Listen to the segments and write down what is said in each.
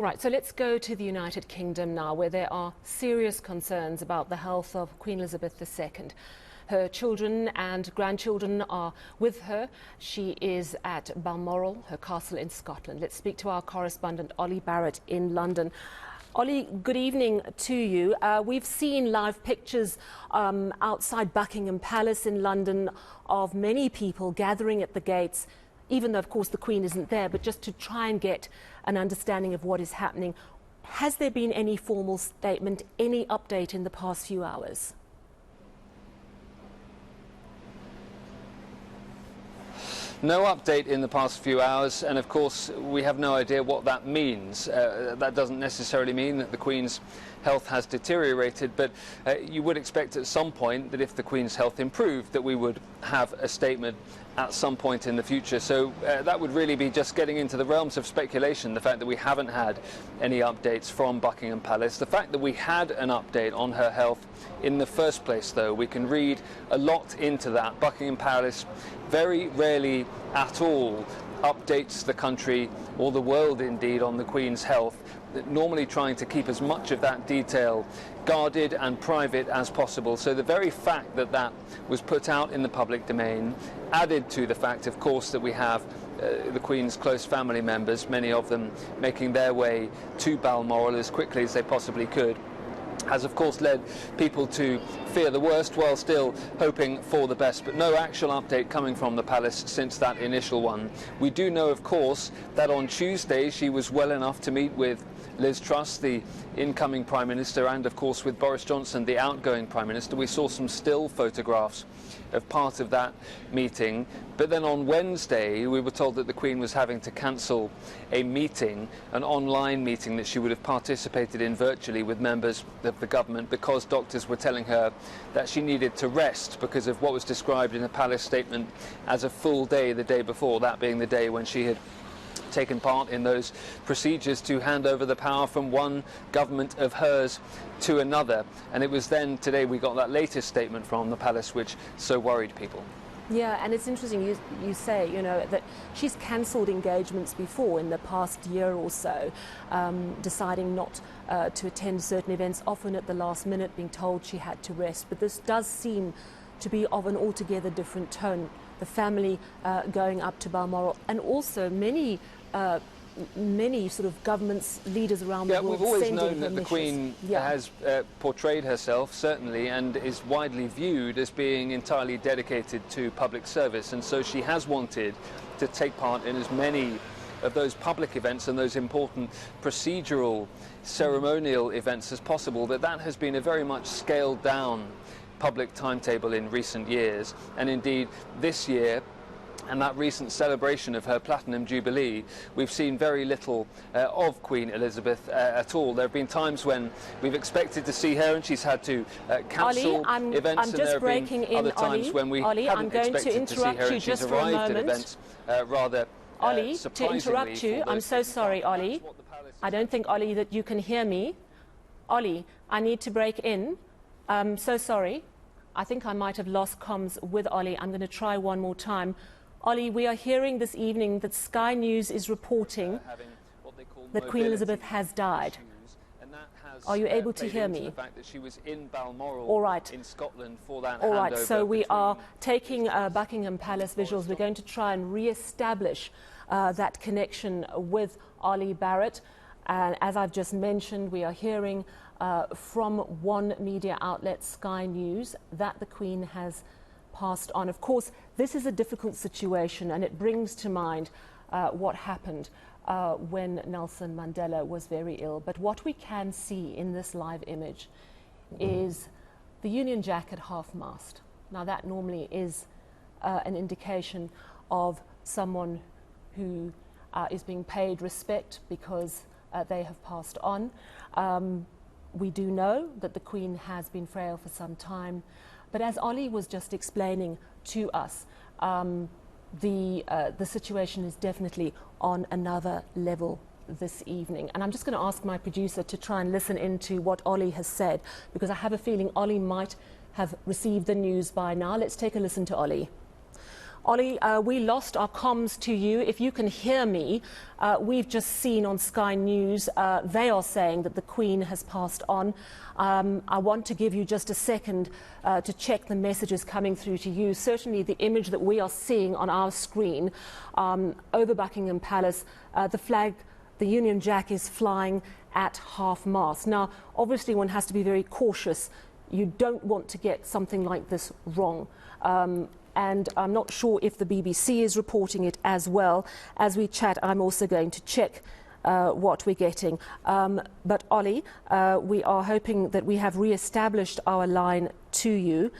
Right, so let's go to the United Kingdom now, where there are serious concerns about the health of Queen Elizabeth II. Her children and grandchildren are with her. She is at Balmoral, her castle in Scotland. Let's speak to our correspondent, Ollie Barrett, in London. Ollie, good evening to you. We've seen live pictures outside Buckingham Palace in London of many people gathering at the gates, even though, of course, the Queen isn't there, but just to try and get an understanding of what is happening. Has there been any formal statement, any update in the past few hours? No update in the past few hours, and of course we have no idea what that means. That doesn't necessarily mean that the Queen's health has deteriorated, but you would expect at some point that if the Queen's health improved, that we would have a statement at some point in the future. So that would really be just getting into the realms of speculation, the fact that we haven't had any updates from Buckingham Palace. The fact that we had an update on her health in the first place, though, we can read a lot into that. Buckingham Palace very rarely at all updates the country, or the world indeed, on the Queen's health, normally trying to keep as much of that detail guarded and private as possible. So the very fact that that was put out in the public domain, added to the fact, of course, that we have the Queen's close family members, many of them making their way to Balmoral as quickly as they possibly could, has of course led people to fear the worst while still hoping for the best. But no actual update coming from the palace since that initial one. We do know, of course, that on Tuesday she was well enough to meet with Liz Truss, the incoming Prime Minister, and of course with Boris Johnson, the outgoing Prime Minister. We saw some still photographs of part of that meeting. But then on Wednesday we were told that the Queen was having to cancel a meeting, an online meeting that she would have participated in virtually with members of the government, because doctors were telling her that she needed to rest because of what was described in a palace statement as a full day the day before, that being the day when she had taken part in those procedures to hand over the power from one government of hers to another. And it was then today we got that latest statement from the palace which so worried people. Yeah, and it's interesting you say, you know, that she's cancelled engagements before in the past year or so, deciding not to attend certain events, often at the last minute being told she had to rest. But this does seem to be of an altogether different tone. The family going up to Balmoral, and also many sort of governments, leaders around the world. We've always sending known that the Queen has portrayed herself, certainly, and is widely viewed as being entirely dedicated to public service, and so she has wanted to take part in as many of those public events and those important procedural, ceremonial events as possible. But that has been a very much scaled down public timetable in recent years, and indeed this year and that recent celebration of her Platinum Jubilee, we've seen very little of Queen Elizabeth at all. There have been times when we've expected to see her and she's had to cancel events, and there have been other times when we haven't expected to see her and she's arrived at events rather Ollie, surprisingly. to interrupt you, I'm so sorry, Ollie. I don't think, Ollie, that you can hear me. Ollie, I need to break in. I'm so sorry. I think I might have lost comms with Ollie. I'm going to try one more time. Ollie, we are hearing this evening that Sky News is reporting that Queen Elizabeth has died. Are you able to hear me? The fact that she was in Balmoral, all right, in Scotland for that all right, so we are taking Buckingham Palace visuals. We're going to try and re-establish that connection with Ollie Barrett. And as I've just mentioned, we are hearing from one media outlet, Sky News, that the Queen has passed on. Of course, this is a difficult situation, and it brings to mind what happened when Nelson Mandela was very ill. But what we can see in this live image is the Union Jack at half-mast. Now, that normally is an indication of someone who is being paid respect because they have passed on. We do know that the Queen has been frail for some time, but as Ollie was just explaining to us, the situation is definitely on another level this evening. And I'm just going to ask my producer to try and listen into what Ollie has said, because I have a feeling Ollie might have received the news by now. Let's take a listen to Ollie. Ollie, we lost our comms to you. If you can hear me, we've just seen on Sky News, they are saying that the Queen has passed on. I want to give you just a second to check the messages coming through to you. Certainly the image that we are seeing on our screen over Buckingham Palace, the flag, the Union Jack is flying at half-mast. Now, obviously one has to be very cautious. You don't want to get something like this wrong. And I'm not sure if the BBC is reporting it as well. As we chat, I'm also going to check what we're getting. But Ollie, we are hoping that we have re-established our line to you.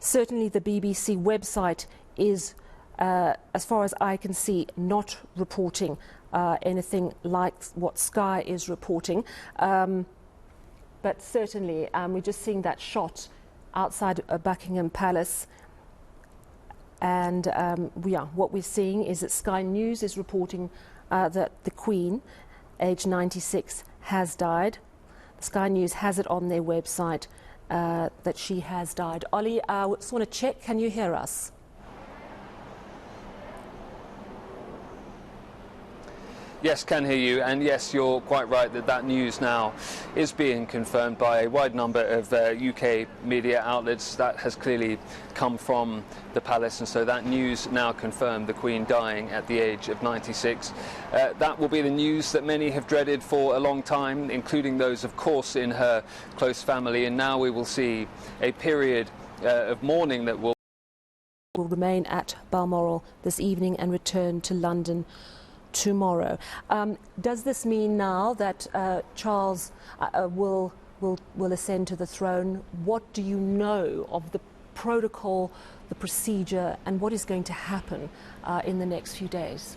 Certainly the BBC website is, as far as I can see, not reporting anything like what Sky is reporting. But certainly we're just seeing that shot outside Buckingham Palace. And what we're seeing is that Sky News is reporting that the Queen, aged 96, has died. Sky News has it on their website that she has died. Ollie, I just want to check, can you hear us? Yes, can hear you, and yes, you're quite right that that news now is being confirmed by a wide number of UK media outlets. That has clearly come from the palace, and so that news now confirmed the Queen dying at the age of 96. That will be the news that many have dreaded for a long time, including those, of course, in her close family, and now we will see a period of mourning that will remain at Balmoral this evening and return to London tomorrow. Does this mean now that Charles will ascend to the throne? What do you know of the protocol, the procedure, and what is going to happen in the next few days?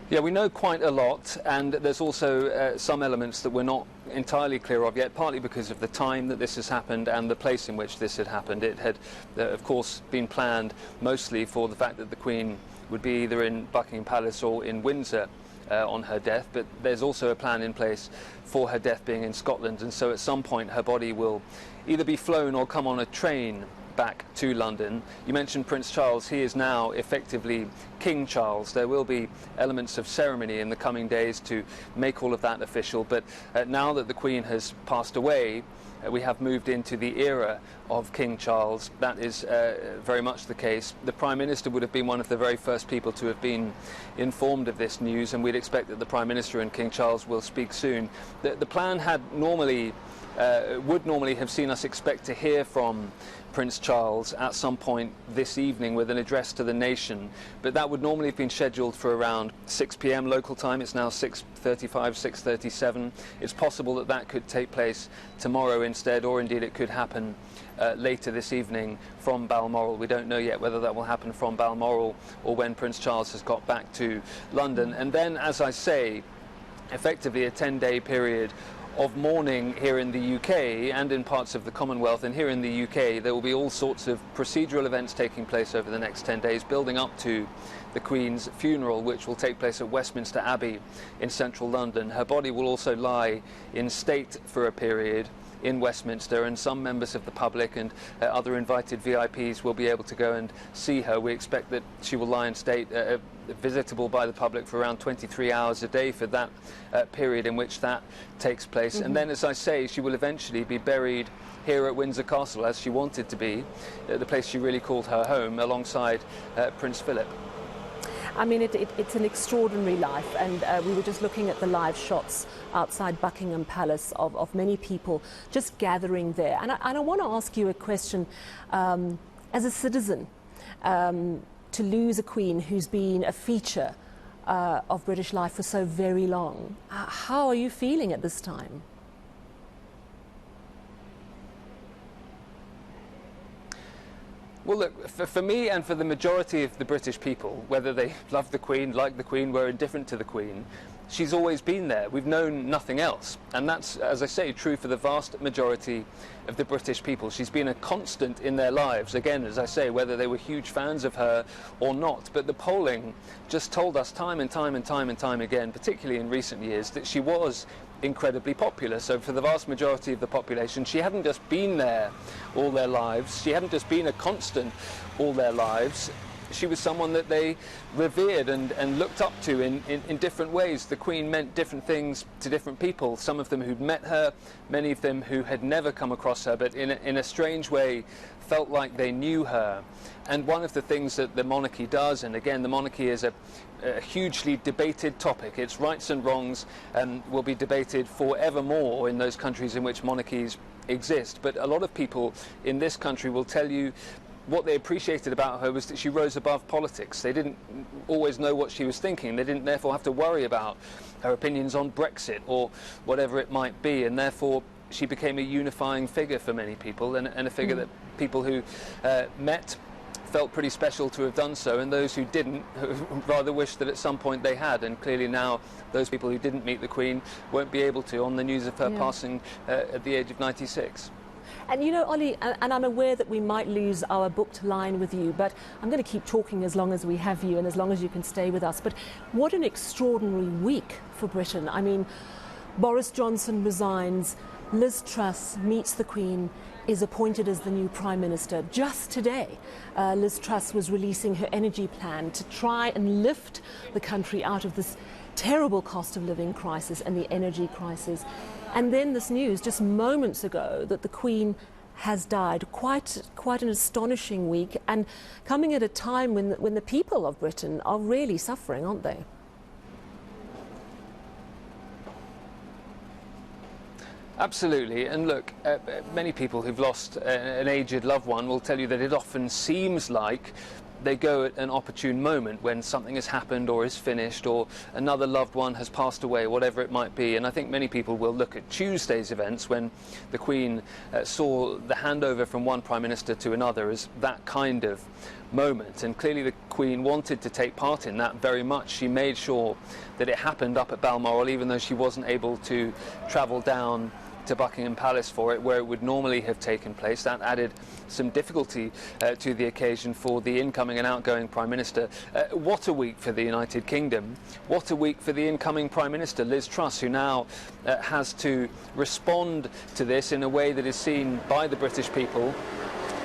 Yeah, we know quite a lot, and there's also some elements that we're not entirely clear of yet, partly because of the time that this has happened and the place in which this had happened. It had, of course, been planned mostly for the fact that the Queen would be either in Buckingham Palace or in Windsor on her death, but there's also a plan in place for her death being in Scotland, and so at some point her body will either be flown or come on a train back to London. You mentioned Prince Charles. He is now effectively King Charles. There will be elements of ceremony in the coming days to make all of that official, but now that the Queen has passed away, we have moved into the era of King Charles. That is very much the case. The Prime Minister would have been one of the very first people to have been informed of this news, and we'd expect that the Prime Minister and King Charles will speak soon. The plan had would normally have seen us expect to hear from Prince Charles at some point this evening with an address to the nation, but that would normally have been scheduled for around 6 p.m. local time. It's now 6:35, 6:37. It's possible that that could take place tomorrow instead, or indeed it could happen later this evening from Balmoral. We don't know yet whether that will happen from Balmoral or when Prince Charles has got back to London. And then, as I say, effectively a 10-day period of mourning here in the UK and in parts of the Commonwealth. And here in the UK there will be all sorts of procedural events taking place over the next 10 days, building up to the Queen's funeral, which will take place at Westminster Abbey in central London. Her body will also lie in state for a period in Westminster, and some members of the public and other invited VIPs will be able to go and see her. We expect that she will lie in state visitable by the public for around 23 hours a day for that period in which that takes place. And then, as I say, she will eventually be buried here at Windsor Castle, as she wanted to be, the place she really called her home, alongside Prince Philip. I mean, it's an extraordinary life, and we were just looking at the live shots outside Buckingham Palace of many people just gathering there. And I want to ask you a question, as a citizen, to lose a Queen who's been a feature of British life for so very long. How are you feeling at this time? Well, look, for me and for the majority of the British people, whether they love the Queen, like the Queen, were indifferent to the Queen, she's always been there. We've known nothing else. And that's, as I say, true for the vast majority of the British people. She's been a constant in their lives, again, as I say, whether they were huge fans of her or not. But the polling just told us time and time and time and time again, particularly in recent years, that she was incredibly popular. So for the vast majority of the population, she hadn't just been there all their lives, she hadn't just been a constant all their lives, she was someone that they revered and looked up to in different ways. The Queen meant different things to different people, some of them who'd met her, many of them who had never come across her, but in a strange way felt like they knew her. And one of the things that the monarchy does, and again the monarchy is a hugely debated topic, its rights and wrongs will be debated forevermore in those countries in which monarchies exist, but a lot of people in this country will tell you what they appreciated about her was that she rose above politics. They didn't always know what she was thinking. They didn't therefore have to worry about her opinions on Brexit or whatever it might be, and therefore she became a unifying figure for many people, and a figure that people who met felt pretty special to have done so, and those who didn't rather wished that at some point they had. And clearly now those people who didn't meet the Queen won't be able to on the news of her passing at the age of 96. And you know, Ollie, and I'm aware that we might lose our booked line with you, but I'm going to keep talking as long as we have you and as long as you can stay with us. But what an extraordinary week for Britain. I mean, Boris Johnson resigns, Liz Truss meets the Queen, is appointed as the new Prime Minister. Just today, Liz Truss was releasing her energy plan to try and lift the country out of this terrible cost of living crisis and the energy crisis. And then this news just moments ago that the Queen has died. Quite an astonishing week, and coming at a time when the people of Britain are really suffering, aren't they? Absolutely, and look, many people who've lost an aged loved one will tell you that it often seems like they go at an opportune moment when something has happened or is finished or another loved one has passed away, whatever it might be. And I think many people will look at Tuesday's events when the Queen saw the handover from one Prime Minister to another as that kind of moment. And clearly the Queen wanted to take part in that very much. She made sure that it happened up at Balmoral, even though she wasn't able to travel down to Buckingham Palace for it, where it would normally have taken place. That added some difficulty to the occasion for the incoming and outgoing Prime Minister. What a week for the United Kingdom. What a week for the incoming Prime Minister, Liz Truss, who now has to respond to this in a way that is seen by the British people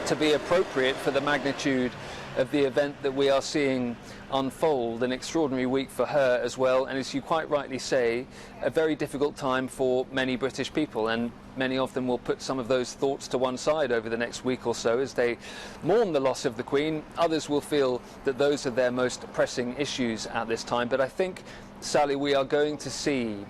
to be appropriate for the magnitude of the event that we are seeing unfold. An extraordinary week for her as well, and as you quite rightly say, a very difficult time for many British people, and many of them will put some of those thoughts to one side over the next week or so as they mourn the loss of the Queen. Others will feel that those are their most pressing issues at this time, but I think, Sally, we are going to see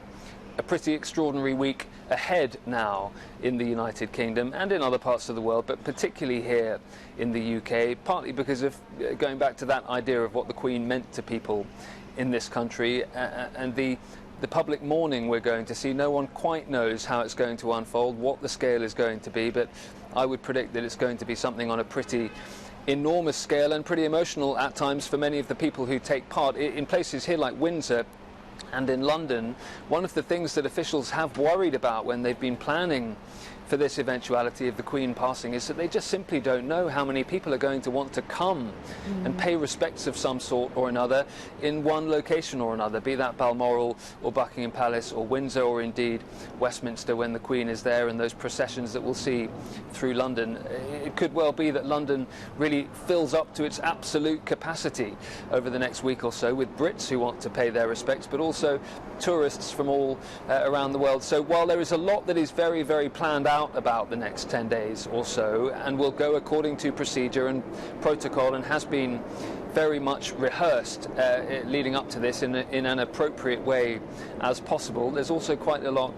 a pretty extraordinary week ahead now in the United Kingdom and in other parts of the world, but particularly here in the UK, partly because of going back to that idea of what the Queen meant to people in this country and the public mourning we're going to see. No one quite knows how it's going to unfold, what the scale is going to be, but I would predict that it's going to be something on a pretty enormous scale and pretty emotional at times for many of the people who take part. In places here like Windsor and in London, one of the things that officials have worried about when they've been planning for this eventuality of the Queen passing is that they just simply don't know how many people are going to want to come and pay respects of some sort or another in one location or another, be that Balmoral or Buckingham Palace or Windsor or indeed Westminster when the Queen is there, and those processions that we'll see through London. It could well be that London really fills up to its absolute capacity over the next week or so, with Brits who want to pay their respects, but also tourists from all around the world. So while there is a lot that is very, very planned out about the next 10 days or so, and will go according to procedure and protocol and has been very much rehearsed leading up to this in an appropriate way as possible, there's also quite a lot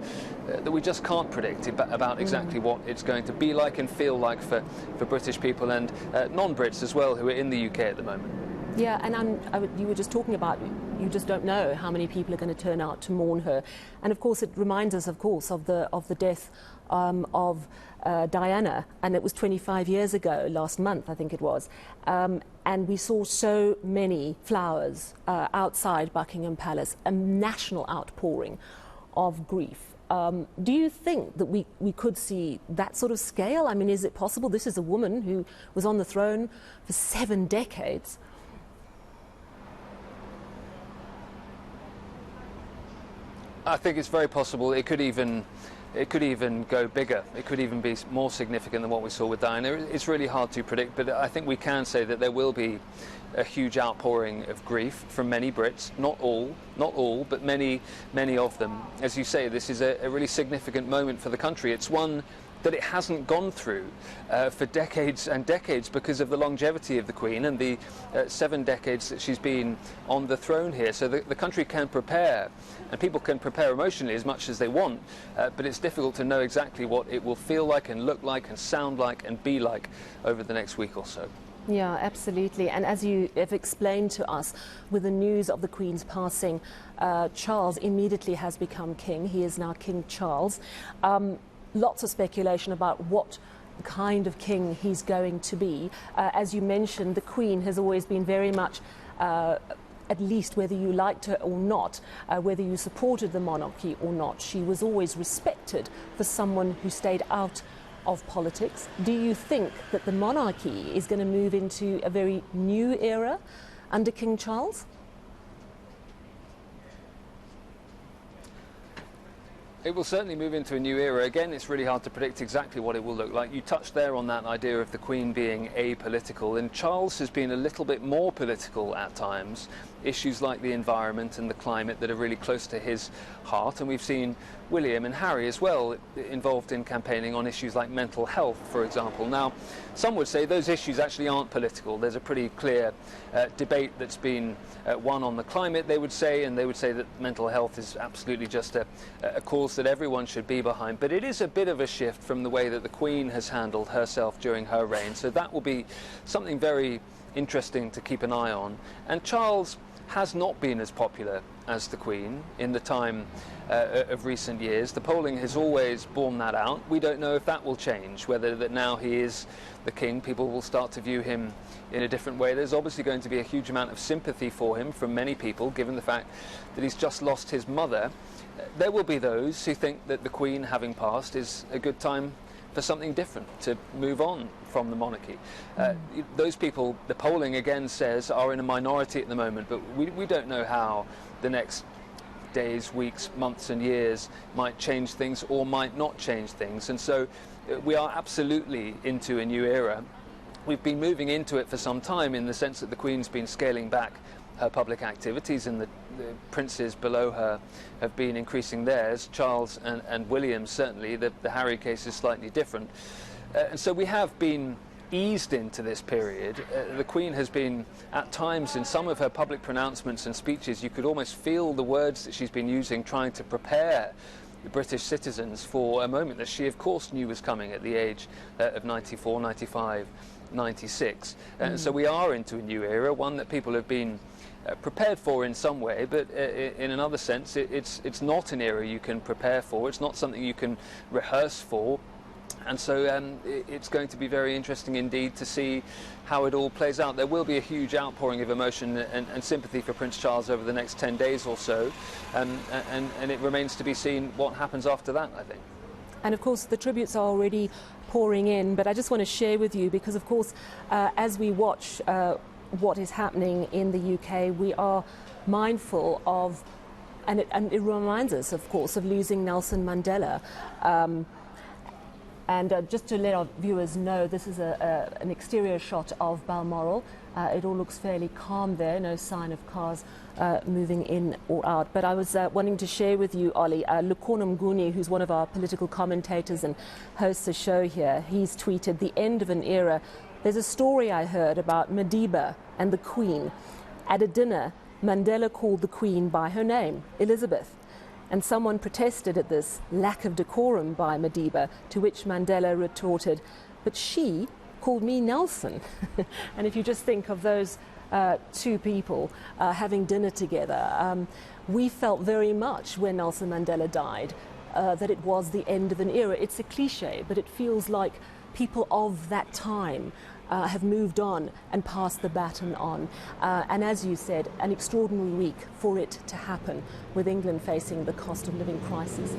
that we just can't predict about exactly what it's going to be like and feel like for British people and non-Brits as well who are in the UK at the moment. Yeah, and you were just talking about, you just don't know how many people are going to turn out to mourn her. And of course it reminds us, of course, of the death of Diana, and it was 25 years ago, last month I think it was, and we saw so many flowers outside Buckingham Palace, a national outpouring of grief. Do you think that we could see that sort of scale? I mean, is it possible? This is a woman who was on the throne for 7 decades. I think it's very possible it could even go bigger. It could even be more significant than what we saw with Diana. It's really hard to predict, but I think we can say that there will be a huge outpouring of grief from many Brits, not all, but many of them. As you say, this is a really significant moment for the country. It's one that it hasn't gone through for decades and decades because of the longevity of the Queen and the 7 decades that she's been on the throne here. So the country can prepare, and people can prepare emotionally as much as they want, but it's difficult to know exactly what it will feel like and look like and sound like and be like over the next week or so. Yeah, absolutely. And as you have explained to us, with the news of the Queen's passing, Charles immediately has become king. He is now King Charles. Lots of speculation about what kind of king he's going to be. As you mentioned, the Queen has always been very much, at least whether you liked her or not, whether you supported the monarchy or not, she was always respected for someone who stayed out of politics. Do you think that the monarchy is going to move into a very new era under King Charles? It will certainly move into a new era. Again, it's really hard to predict exactly what it will look like. You touched there on that idea of the Queen being apolitical, and Charles has been a little bit more political at times. Issues like the environment and the climate that are really close to his heart, and we've seen William and Harry as well involved in campaigning on issues like mental health, for example. Now, some would say those issues actually aren't political. There's a pretty clear debate that's been won on the climate, they would say, and they would say that mental health is absolutely just a cause that everyone should be behind. But it is a bit of a shift from the way that the Queen has handled herself during her reign, so that will be something very interesting to keep an eye on. And Charles has not been as popular as the Queen in the time of recent years. The polling has always borne that out. We don't know if that will change, whether that now he is the king, people will start to view him in a different way. There's obviously going to be a huge amount of sympathy for him from many people, given the fact that he's just lost his mother. There will be those who think that the Queen, having passed, is a good time for something different, to move on from the monarchy. Those people, the polling again says, are in a minority at the moment, but we don't know how the next days, weeks, months and years might change things or might not change things. And so we are absolutely into a new era. We've been moving into it for some time, in the sense that the Queen's been scaling back her public activities, and the princes below her have been increasing theirs. Charles and William, certainly. The Harry case is slightly different. And so we have been eased into this period. The Queen has been, at times, in some of her public pronouncements and speeches, you could almost feel the words that she's been using, trying to prepare the British citizens for a moment that she, of course, knew was coming at the age of 94, 95, 96. So we are into a new era, one that people have been prepared for in some way, but in another sense it's not an era you can prepare for. It's not something you can rehearse for, and so it's going to be very interesting indeed to see how it all plays out. There will be a huge outpouring of emotion and sympathy for Prince Charles over the next 10 days or so, and it remains to be seen what happens after that, I think. And of course the tributes are already pouring in, but I just want to share with you, because of course as we watch what is happening in the UK, we are mindful of, and it reminds us, of course, of losing Nelson Mandela. Just to let our viewers know, this is an exterior shot of Balmoral. It all looks fairly calm there, no sign of cars moving in or out. But I was wanting to share with you, Ollie, Lukhona Mnguni, who's one of our political commentators and hosts the show here, he's tweeted, "The end of an era. There's a story I heard about Madiba and the Queen. At a dinner, Mandela called the Queen by her name, Elizabeth. And someone protested at this lack of decorum by Madiba, to which Mandela retorted, but she called me Nelson." And if you just think of those two people having dinner together, we felt very much when Nelson Mandela died that it was the end of an era. It's a cliche, but it feels like people of that time have moved on and passed the baton on. And as you said, an extraordinary week for it to happen, with England facing the cost of living crisis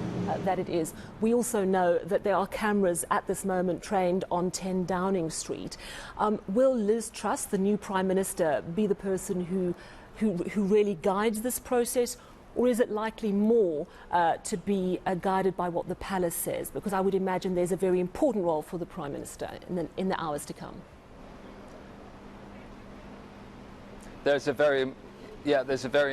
that it is. We also know that there are cameras at this moment trained on 10 Downing Street. Will Liz Truss, the new Prime Minister, be the person who really guides this process? or is it likely more to be guided by what the palace says? Because I would imagine there's a very important role for the Prime Minister in the hours to come. There's a very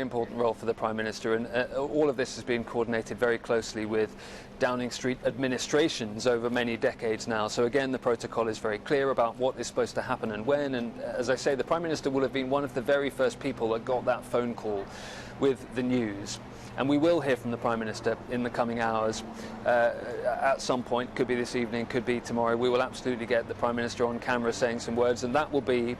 important role for the Prime Minister, and all of this has been coordinated very closely with Downing Street administrations over many decades now. So again, the protocol is very clear about what is supposed to happen and when, and as I say, the Prime Minister will have been one of the very first people that got that phone call with the news. And we will hear from the Prime Minister in the coming hours at some point. Could be this evening, could be tomorrow. We will absolutely get the Prime Minister on camera saying some words, and that will be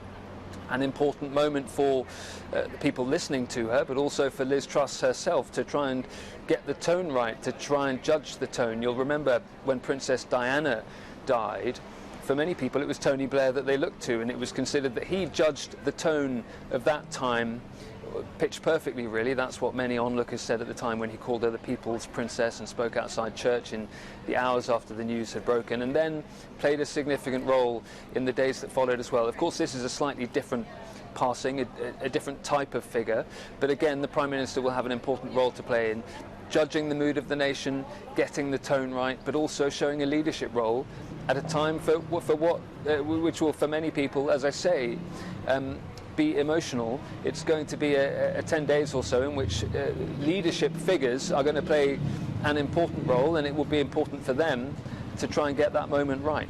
an important moment for the people listening to her, but also for Liz Truss herself to try and get the tone right, to try and judge the tone. You'll remember when Princess Diana died, for many people it was Tony Blair that they looked to, and it was considered that he judged the tone of that time pitch perfectly, really. That's what many onlookers said at the time when he called her the People's Princess and spoke outside church in the hours after the news had broken, and then played a significant role in the days that followed as well. Of course, this is a slightly different passing, a different type of figure, but again, the Prime Minister will have an important role to play in judging the mood of the nation, getting the tone right, but also showing a leadership role at a time which will, for many people, as I say, be emotional. It's going to be a 10 days or so in which leadership figures are going to play an important role, and it will be important for them to try and get that moment right.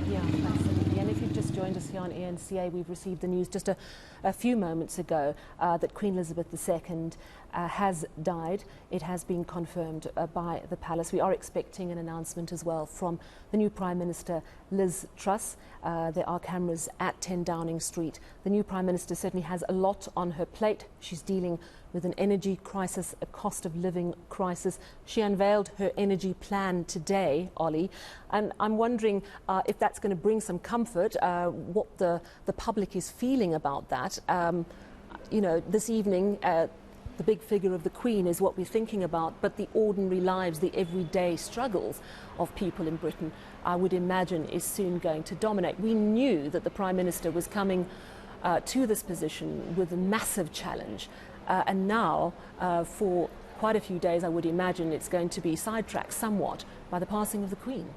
Yeah, absolutely. And if you've just joined us here on eNCA, we've received the news just a few moments ago that Queen Elizabeth II has died. It has been confirmed by the palace. We are expecting an announcement as well from the new Prime Minister, Liz Truss. There are cameras at 10 Downing Street. The new Prime Minister certainly has a lot on her plate. She's dealing with an energy crisis, a cost of living crisis. She unveiled her energy plan today, Ollie, and I'm wondering if that's going to bring some comfort, what the public is feeling about that. You know, this evening, the big figure of the Queen is what we're thinking about, but the ordinary lives, the everyday struggles of people in Britain, I would imagine, is soon going to dominate. We knew that the Prime Minister was coming to this position with a massive challenge, and now, for quite a few days, I would imagine it's going to be sidetracked somewhat by the passing of the Queen.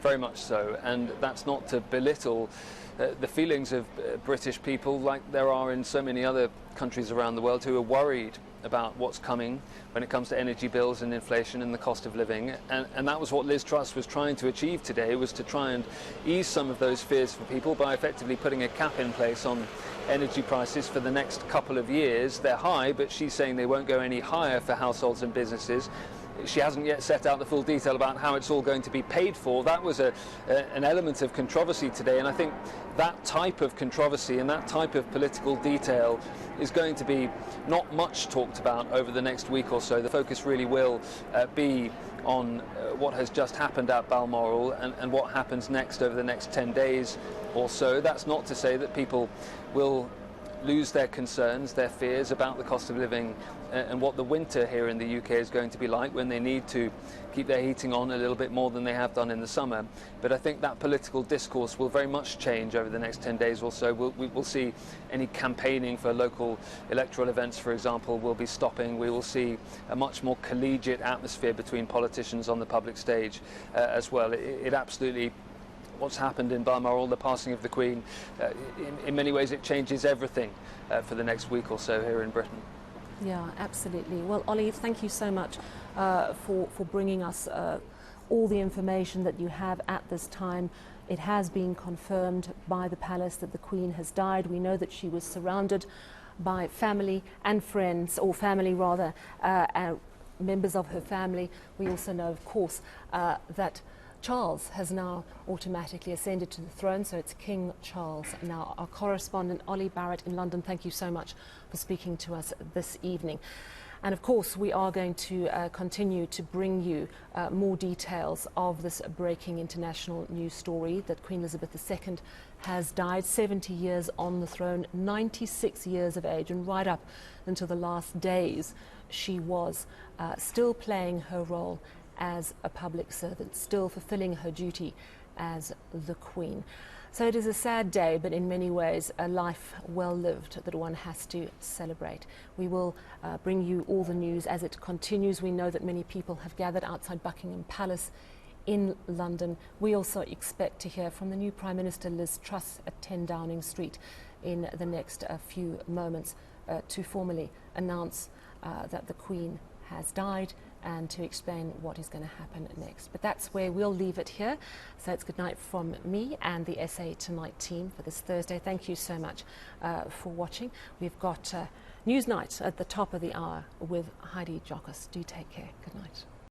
Very much so, and that's not to belittle the feelings of British people, like there are in so many other countries around the world, who are worried about what's coming when it comes to energy bills and inflation and the cost of living. And that was what Liz Truss was trying to achieve today, was to try and ease some of those fears for people by effectively putting a cap in place on energy prices for the next couple of years. They're high, but she's saying they won't go any higher for households and businesses. She hasn't yet set out the full detail about how it's all going to be paid for. That was an element of controversy today, and I think that type of controversy and that type of political detail is going to be not much talked about over the next week or so. The focus really will be on what has just happened at Balmoral and what happens next over the next 10 days or so. That's not to say that people will lose their concerns, their fears about the cost of living and what the winter here in the UK is going to be like when they need to keep their heating on a little bit more than they have done in the summer. But I think that political discourse will very much change over the next 10 days or so. We will see any campaigning for local electoral events, for example, will be stopping. We will see a much more collegiate atmosphere between politicians on the public stage as well. It absolutely, what's happened in Balmoral, the passing of the Queen, in many ways it changes everything for the next week or so here in Britain. Yeah, absolutely. Well, Ollie, thank you so much for bringing us all the information that you have at this time. It has been confirmed by the palace that the Queen has died. We know that she was surrounded by family and friends, or family rather, members of her family. We also know, of course, that Charles has now automatically ascended to the throne, so it's King Charles now. Our correspondent, Ollie Barrett in London, thank you so much for speaking to us this evening. And of course, we are going to continue to bring you more details of this breaking international news story that Queen Elizabeth II has died, 70 years on the throne, 96 years of age, and right up until the last days, she was still playing her role as a public servant, still fulfilling her duty as the Queen. So it is a sad day, but in many ways a life well lived that one has to celebrate. We will bring you all the news as it continues. We know that many people have gathered outside Buckingham Palace in London. We also expect to hear from the new Prime Minister Liz Truss at 10 Downing Street in the next few moments to formally announce that the Queen has died and to explain what is going to happen next. But that's where we'll leave it here. So it's good night from me and the SA Tonight team for this Thursday. Thank you so much for watching. We've got Newsnight at the top of the hour with Heidi Jockus. Do take care. Good night.